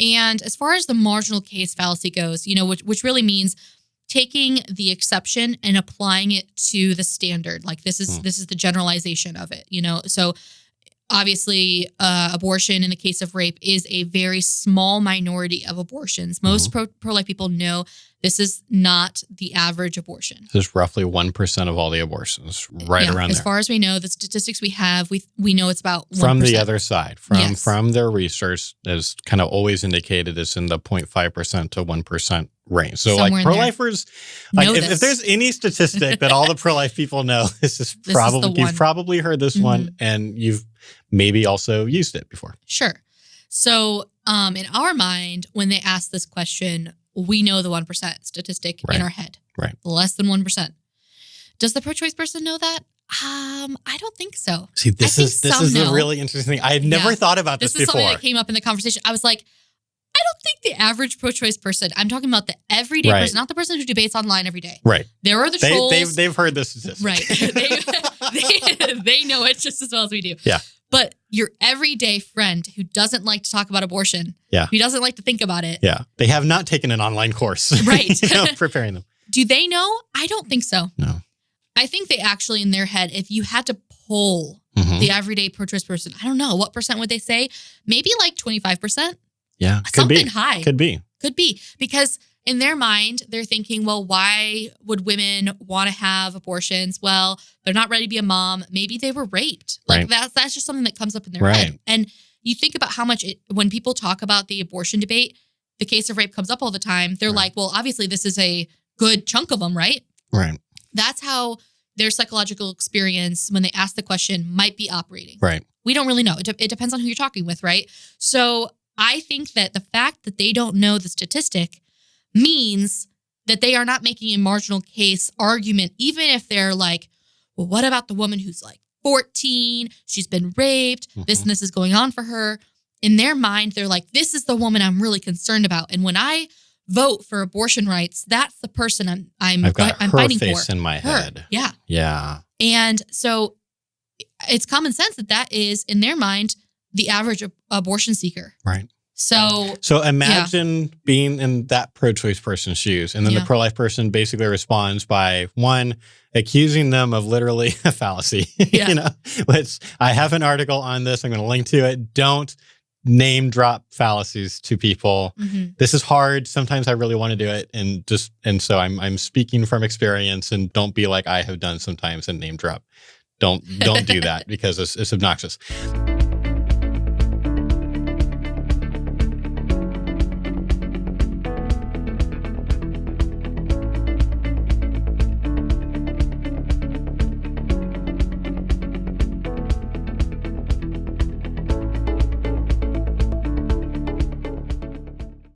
And as far as the marginal case fallacy goes, which really means taking the exception and applying it to the standard. Like this is the generalization of it, So obviously, abortion in the case of rape is a very small minority of abortions. Most pro-life people know this is not the average abortion. This is roughly 1% of all the abortions, around there. As far as we know, the statistics we have, we know it's about 1%. From the other side, from their research, is kind of always indicated it's in the 0.5% to 1% range. So Somewhere pro-lifers, if there's any statistic that all the pro-life people know, you've probably heard this one, and you've maybe also used it before. Sure. So in our mind, when they ask this question, we know the 1% statistic in our head. Right. Less than 1%. Does the pro-choice person know that? I don't think so. See, this is a really interesting thing. I had never thought about this before. This is something that came up in the conversation. I was like, I don't think the average pro-choice person, I'm talking about the everyday person, not the person who debates online every day. Right. There are the trolls. They've heard this statistic. Right. They know it just as well as we do. Yeah. But your everyday friend who doesn't like to talk about abortion, who doesn't like to think about it. Yeah. They have not taken an online course. Right. Preparing them. Do they know? I don't think so. No. I think they actually, in their head, if you had to poll the everyday pro-choice person, I don't know, what percent would they say? Maybe like 25%. Yeah. Something high. Could be. Because in their mind, they're thinking, well, why would women want to have abortions? Well, they're not ready to be a mom. Maybe they were raped. Like that's just something that comes up in their head. And you think about how much when people talk about the abortion debate, the case of rape comes up all the time. They're like, well, obviously this is a good chunk of them, right? Right. That's how their psychological experience, when they ask the question, might be operating. Right. We don't really know. It depends on who you're talking with, right? So I think that the fact that they don't know the statistic means that they are not making a marginal case argument, even if they're like, well, what about the woman who's like 14? She's been raped. This and this is going on for her. In their mind, they're like, this is the woman I'm really concerned about. And when I vote for abortion rights, that's the person I'm fighting for. Her face in my head. Yeah. Yeah. And so it's common sense that is, in their mind, the average abortion seeker. Right. So imagine being in that pro-choice person's shoes, and then the pro-life person basically responds by, one, accusing them of literally a fallacy. Which I have an article on this. I'm going to link to it. Don't name drop fallacies to people. This is hard. Sometimes I really want to do it, and so I'm speaking from experience. And don't be like I have done sometimes and name drop. Don't do that because it's obnoxious.